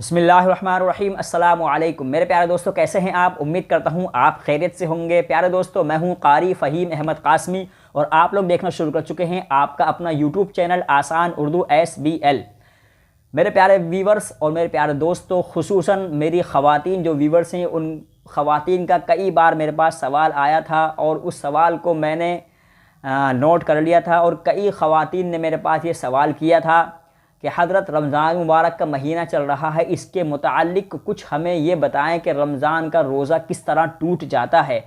बिस्मिल्लाहिर्रहमानिर्रहीम अस्सलामु अलैकुम। मेरे प्यारे दोस्तों, कैसे हैं आप? उम्मीद करता हूं आप खैरियत से होंगे। प्यारे दोस्तों, मैं हूं कारी फ़हीम अहमद कासमी और आप लोग देखना शुरू कर चुके हैं आपका अपना यूट्यूब चैनल आसान उर्दू SBL। मेरे प्यारे व्यूवर्स और मेरे प्यारे दोस्तों, खुसूसन मेरी ख़वातीन जो व्यूवर्स हैं, उन ख़वातीन का कई बार मेरे पास सवाल आया था और उस सवाल को मैंने नोट कर लिया था और कई ख़वातीन ने मेरे पास ये सवाल किया था कि हज़रत रमज़ान मुबारक का महीना चल रहा है, इसके मुताल्लिक़ कुछ हमें ये बताएं कि रमज़ान का रोज़ा किस तरह टूट जाता है।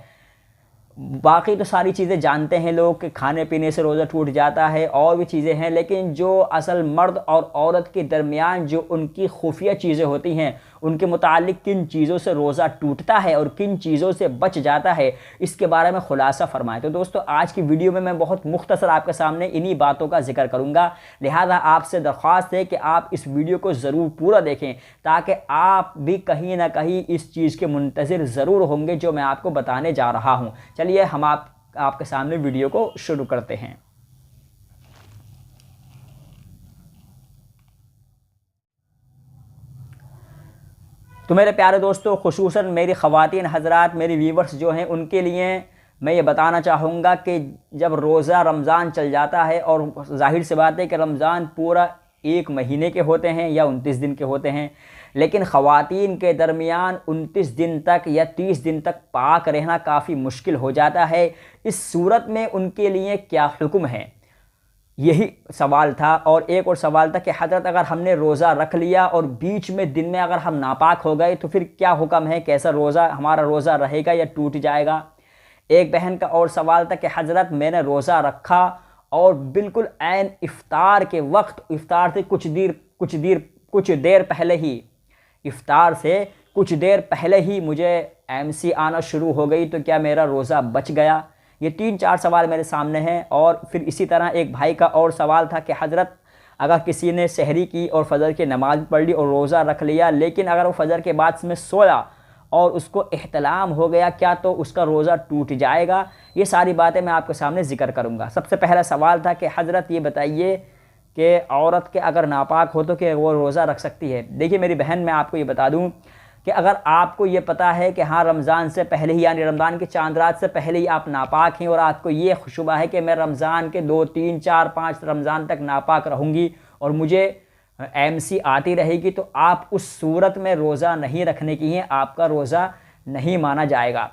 बाकी तो सारी चीज़ें जानते हैं लोग कि खाने पीने से रोज़ा टूट जाता है और भी चीज़ें हैं, लेकिन जो असल मर्द और औरत के दरमियान जो उनकी खुफिया चीज़ें होती हैं, उनके मुताल्लिक़ किन चीज़ों से रोज़ा टूटता है और किन चीज़ों से बच जाता है, इसके बारे में खुलासा फरमाएं। तो दोस्तों, आज की वीडियो में मैं बहुत मुख्तसर आपके सामने इन्हीं बातों का जिक्र करूँगा। लिहाजा आपसे दरख्वास्त है कि आप इस वीडियो को ज़रूर पूरा देखें ताकि आप भी कहीं ना कहीं इस चीज़ के मुंतज़िर ज़रूर होंगे जो मैं आपको बताने जा रहा हूँ। चलिए हम आपके सामने वीडियो को शुरू करते हैं। तो मेरे प्यारे दोस्तों, खुसूसन मेरी ख़वातीन हज़रात, मेरी व्यूवर्स जो हैं, उनके लिए मैं ये बताना चाहूँगा कि जब रोज़ा रमज़ान चल जाता है, और ज़ाहिर सी बात है कि रमज़ान पूरा एक महीने के होते हैं या 29 दिन के होते हैं, लेकिन ख़वातीन के दरमियान 29 दिन तक या 30 दिन तक पाक रहना काफ़ी मुश्किल हो जाता है। इस सूरत में उनके लिए क्या हुक्म है, यही सवाल था। और एक और सवाल था कि हज़रत अगर हमने रोज़ा रख लिया और बीच में दिन में अगर हम नापाक हो गए तो फिर क्या हुक्म है, कैसा रोज़ा हमारा रोज़ा रहेगा या टूट जाएगा। एक बहन का और सवाल था कि हज़रत मैंने रोज़ा रखा और बिल्कुल ऐन इफ़्तार के वक्त, इफ़्तार से कुछ देर पहले ही, इफ़्तार से कुछ देर पहले ही मुझे MC आना शुरू हो गई, तो क्या मेरा रोज़ा बच गया? ये 3-4 सवाल मेरे सामने हैं। और फिर इसी तरह एक भाई का और सवाल था कि हज़रत अगर किसी ने सहरी की और फ़जर की नमाज़ पढ़ ली और रोज़ा रख लिया, लेकिन अगर वो फ़जर के बाद में सोया और उसको एहतलाम हो गया, क्या तो उसका रोज़ा टूट जाएगा? ये सारी बातें मैं आपके सामने ज़िक्र करूँगा। सबसे पहला सवाल था कि हज़रत ये बताइए कि औरत के अगर नापाक हो तो क्या वो रोज़ा रख सकती है? देखिए मेरी बहन, मैं आपको ये बता दूँ कि अगर आपको ये पता है कि हाँ रमज़ान से पहले ही, यानी रमज़ान की चांद रात से पहले ही आप नापाक हैं और आपको ये शुबा है कि मैं रमज़ान के 2, 3, 4, 5 रमज़ान तक नापाक रहूँगी और मुझे MC आती रहेगी, तो आप उस सूरत में रोज़ा नहीं रखने की हैं, आपका रोज़ा नहीं माना जाएगा।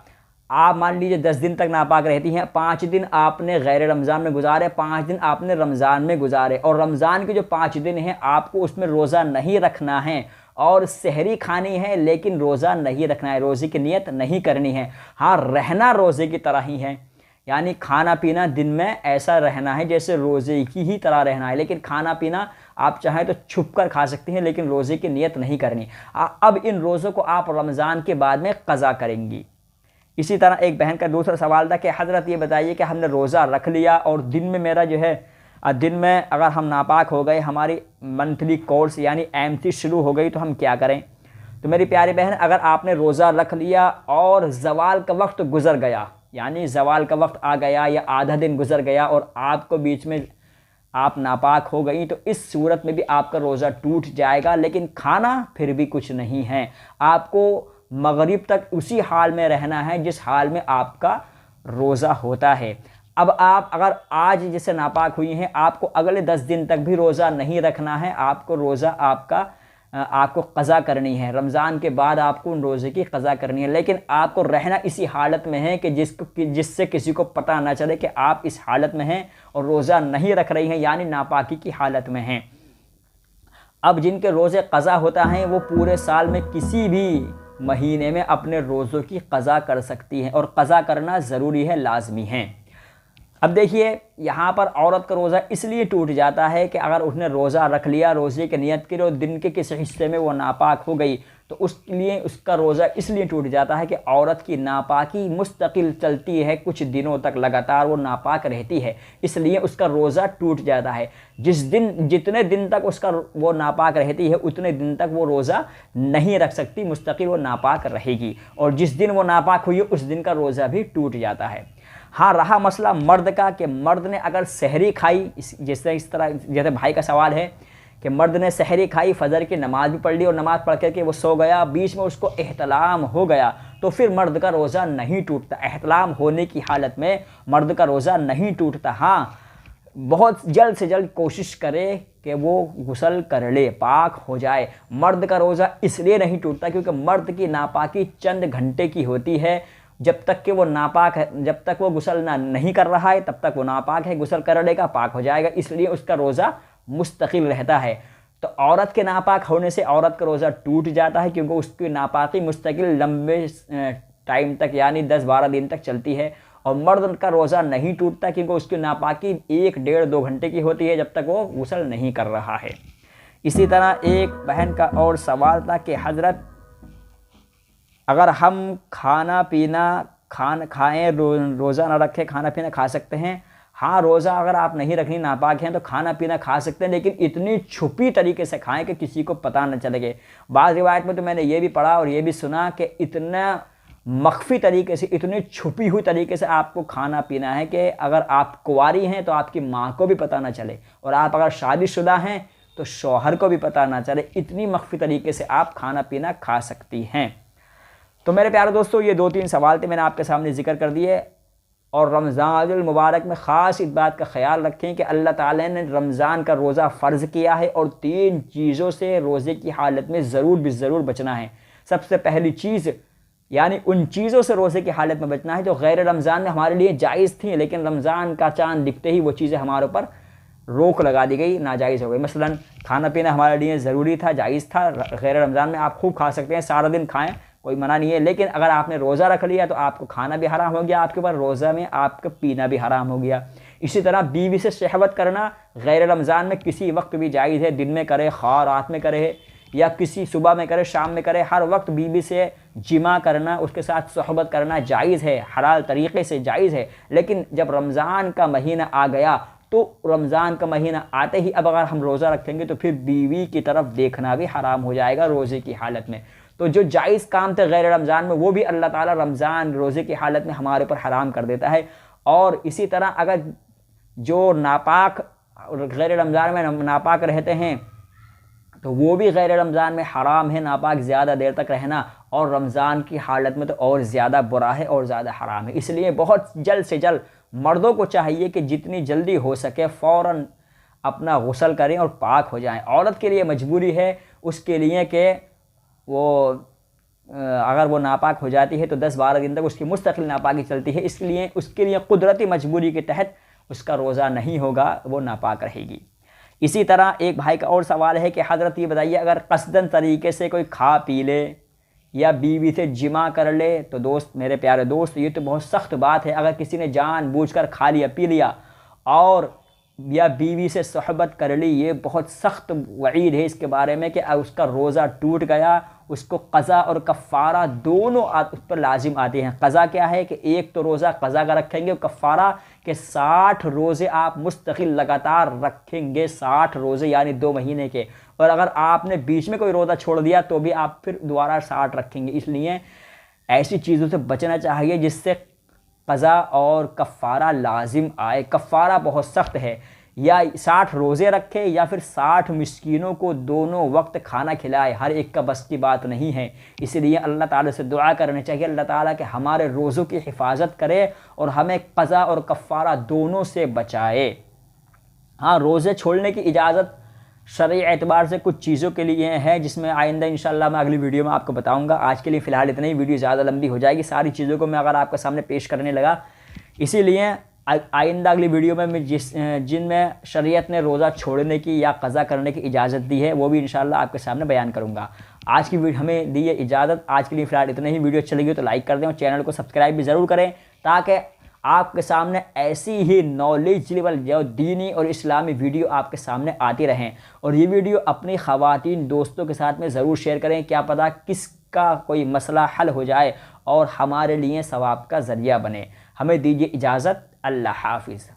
आप मान लीजिए 10 दिन तक नापाक रहती हैं, 5 दिन आपने गैर रमज़ान में गुजारे, 5 दिन आपने रमज़ान में गुजारे, और रमज़ान के जो 5 दिन हैं आपको उसमें रोज़ा नहीं रखना है और सहरी खानी है, लेकिन रोज़ा नहीं रखना है, रोज़े की नियत नहीं करनी है। हाँ, रहना रोज़े की तरह ही है, यानी खाना पीना दिन में ऐसा रहना है जैसे रोज़े की ही तरह रहना है, लेकिन खाना पीना आप चाहें तो छुप कर खा सकती हैं, लेकिन रोज़े की नियत नहीं करनी। अब इन रोज़ों को आप रमज़ान के बाद में क़ज़ा करेंगी। इसी तरह एक बहन का दूसरा सवाल था कि हज़रत ये बताइए कि हमने रोज़ा रख लिया और दिन में मेरा जो है, दिन में अगर हम नापाक हो गए, हमारी मंथली कोर्स यानी MC शुरू हो गई, तो हम क्या करें? तो मेरी प्यारी बहन, अगर आपने रोज़ा रख लिया और ज़वाल का वक्त गुज़र गया, यानी ज़वाल का वक्त आ गया या आधा दिन गुज़र गया और आपको बीच में आप नापाक हो गई, तो इस सूरत में भी आपका रोज़ा टूट जाएगा, लेकिन खाना फिर भी कुछ नहीं है। आपको मगरिब तक उसी हाल में रहना है जिस हाल में आपका रोज़ा होता है। अब आप अगर आज जैसे नापाक हुई हैं, आपको अगले 10 दिन तक भी रोज़ा नहीं रखना है, आपको रोज़ा आपको क़ज़ा करनी है। रमज़ान के बाद आपको उन रोज़े की क़ज़ा करनी है, लेकिन आपको रहना इसी हालत में है कि जिससे किसी को पता ना चले कि आप इस हालत में हैं और रोज़ा नहीं रख रही हैं, यानी नापाकी की हालत में हैं। अब जिनके रोज़े क़ज़ा होता है वो पूरे साल में किसी भी महीने में अपने रोज़ों की क़ज़ा कर सकती हैं, और क़ज़ा करना ज़रूरी है, लाजमी है। अब देखिए, यहाँ पर औरत का रोज़ा इसलिए टूट जाता है कि अगर उसने रोज़ा रख लिया, रोज़े की नियत की, और दिन के किसी हिस्से में वो नापाक हो गई, तो उसके लिए उसका रोज़ा इसलिए टूट जाता है कि औरत की नापाकी मुस्तकिल चलती है, कुछ दिनों तक लगातार वो नापाक रहती है, इसलिए उसका रोज़ा टूट जाता है। जितने दिन तक उसका वो नापाक रहती है, उतने दिन तक वो रोज़ा नहीं रख सकती, मुस्तकिल वो नापाक रहेगी, और जिस दिन वो नापाक हुई उस दिन का रोज़ा भी टूट जाता है। हाँ, रहा मसला मर्द का कि मर्द ने अगर सहरी खाई, इस तरह जैसे भाई का सवाल है कि मर्द ने सहरी खाई, फजर की नमाज भी पढ़ ली और नमाज पढ़ करके वो सो गया, बीच में उसको एहतलाम हो गया, तो फिर मर्द का रोज़ा नहीं टूटता। एहतलाम होने की हालत में मर्द का रोज़ा नहीं टूटता। हाँ, बहुत जल्द से जल्द कोशिश करे कि वो गुस्ल कर ले, पाक हो जाए। मर्द का रोज़ा इसलिए नहीं टूटता क्योंकि मर्द की नापाकी चंद घंटे की होती है। जब तक कि वो नापाक है, जब तक वो गुस्ल नहीं कर रहा है तब तक वो नापाक है, गुस्ल कर लेगा पाक हो जाएगा, इसलिए उसका रोज़ा मुस्तकिल रहता है। तो औरत के नापाक होने से औरत का रोज़ा टूट जाता है क्योंकि उसकी नापाकी मुस्तकिल लंबे टाइम तक यानी 10-12 दिन तक चलती है। और मर्द का रोज़ा नहीं टूटता क्योंकि उसकी नापाकी 1-1.5-2 घंटे की होती है जब तक वो गुस्ल नहीं कर रहा है। इसी तरह एक बहन का और सवाल था कि हज़रत अगर हम खाना पीना खाएँ रोज़ा ना रखें, खाना पीना खा सकते हैं? हाँ, रोज़ा अगर आप नहीं रखनी, नापाक हैं, तो खाना पीना खा सकते हैं, लेकिन इतनी छुपी तरीके से खाएं कि किसी को पता न चले। बाज़ रिवायत में तो मैंने ये भी पढ़ा और ये भी सुना कि इतना मख्फी तरीके से, इतनी छुपी हुई तरीके से आपको खाना पीना है कि अगर आप कुंवारी हैं तो आपकी माँ को भी पता ना चले, और आप अगर शादीशुदा हैं तो शौहर को भी पता ना चले। इतनी मख्फी तरीके से आप खाना पीना खा सकती हैं। तो मेरे प्यारे दोस्तों, ये 2-3 सवाल थे, मैंने आपके सामने ज़िक्र कर दिए। और रमज़ानुल मुबारक में ख़ास इस बात का ख्याल रखें कि अल्लाह ताला ने रमज़ान का रोज़ा फ़र्ज़ किया है और 3 चीज़ों से रोज़े की हालत में ज़रूर बचना है। सबसे पहली चीज़ यानी उन चीज़ों से रोज़े की हालत में बचना है जो गैर रमज़ान में हमारे लिए जायज़ थी, लेकिन रमज़ान का चाँद दिखते ही वो चीज़ें हमारे ऊपर रोक लगा दी गई, नाजायज़ हो गई। मसलन खाना पीना हमारे लिए ज़रूरी था, जायज़ था। गैर रमज़ान में आप खूब खा सकते हैं, सारा दिन खाएँ, कोई मना नहीं है, लेकिन अगर आपने रोज़ा रख लिया तो आपको खाना भी हराम हो गया, आपके ऊपर रोज़ा में आपका पीना भी हराम हो गया। इसी तरह बीवी से शहवत करना गैर रमज़ान में किसी वक्त भी जायज़ है, दिन में करे, खा रात में करे, या किसी सुबह में करे, शाम में करे, हर वक्त बीवी से जिमा करना, उसके साथ सोहबत करना जायज़ है, हलाल तरीक़े से जायज़ है। लेकिन जब रमज़ान का महीना आ गया तो रमज़ान का महीना आते ही अब अगर हम रोज़ा रखेंगे तो फिर बीवी की तरफ देखना भी हराम हो जाएगा रोज़े की हालत में। तो जो जायज़ काम थे गैर रमज़ान में वो भी अल्लाह ताला रमज़ान रोज़े की हालत में हमारे ऊपर हराम कर देता है। और इसी तरह अगर जो नापाक गैर रमज़ान में नापाक रहते हैं तो वो भी गैर रमज़ान में हराम है, नापाक ज़्यादा देर तक रहना, और रमज़ान की हालत में तो और ज़्यादा बुरा है और ज़्यादा हराम है। इसलिए बहुत जल्द से जल्द मर्दों को चाहिए कि जितनी जल्दी हो सके फ़ौरन अपना गुस्ल करें और पाक हो जाएं। औरत के लिए मजबूरी है उसके लिए कि वो अगर वो नापाक हो जाती है तो 10-12 दिन तक उसकी मुस्तकिल नापाकी चलती है, इसलिए उसके लिए कुदरती मजबूरी के तहत उसका रोज़ा नहीं होगा, वो नापाक रहेगी। इसी तरह एक भाई का और सवाल है कि हज़रत ये बताइए, अगर कसदन तरीके से कोई खा पी ले या बीवी से जिमा कर ले तो दोस्त, मेरे प्यारे दोस्त, ये तो बहुत सख्त बात है। अगर किसी ने जानबूझकर खा लिया, पी लिया और या बीवी से सोहबत कर ली, ये बहुत सख्त वईद है इसके बारे में कि उसका रोज़ा टूट गया, उसको क़ज़ा और कफ़ारा दोनों उस पर लाजिम आते हैं। क़ज़ा क्या है कि एक तो रोज़ा क़ज़ा का रखेंगे, और कफ़ारा के 60 रोज़े आप मुस्तकिल लगातार रखेंगे, 60 रोज़े यानी 2 महीने के। और अगर आपने बीच में कोई रोज़ा छोड़ दिया तो भी आप फिर दोबारा 60 रखेंगे। इसलिए ऐसी चीज़ों से बचना चाहिए जिससे क़ज़ा और कफ़ारा लाजिम आए। कफ़ारा बहुत सख्त है, या 60 रोज़े रखे या फिर 60 मिस्कीनों को दोनों वक्त खाना खिलाए, हर एक का बस की बात नहीं है। इसलिए अल्लाह ताला से दुआ करनी चाहिए अल्लाह ताला कि हमारे रोज़ों की हिफाजत करे और हमें क़ज़ा और कफ़ारा दोनों से बचाए। हाँ, रोज़े छोड़ने की इजाज़त शरई एतबार से कुछ चीज़ों के लिए है, जिसमें आइंदा इंशाल्लाह मैं अगली वीडियो में आपको बताऊंगा। आज के लिए फ़िलहाल इतना ही, वीडियो ज़्यादा लंबी हो जाएगी, सारी चीज़ों को मैं अगर आपके सामने पेश करने लगा। इसीलिए आइंदा अगली वीडियो में मैं जिनमें शरीयत ने रोज़ा छोड़ने की या क़ज़ा करने की इजाज़त दी है वो भी इंशाल्लाह आपके सामने बयान करूँगा। आज की वीडियो हमें दी है इजाज़त, आज के लिए फ़िलहाल इतना ही। वीडियो अच्छी लगी तो लाइक कर दें और चैनल को सब्सक्राइब भी ज़रूर करें, ताकि आपके सामने ऐसी ही नॉलेजेबल जो दीनी और इस्लामी वीडियो आपके सामने आती रहें। और ये वीडियो अपनी ख़वातीन दोस्तों के साथ में ज़रूर शेयर करें, क्या पता किसका कोई मसला हल हो जाए और हमारे लिए सवाब का ज़रिया बने। हमें दीजिए इजाज़त, अल्लाह हाफ़िज़।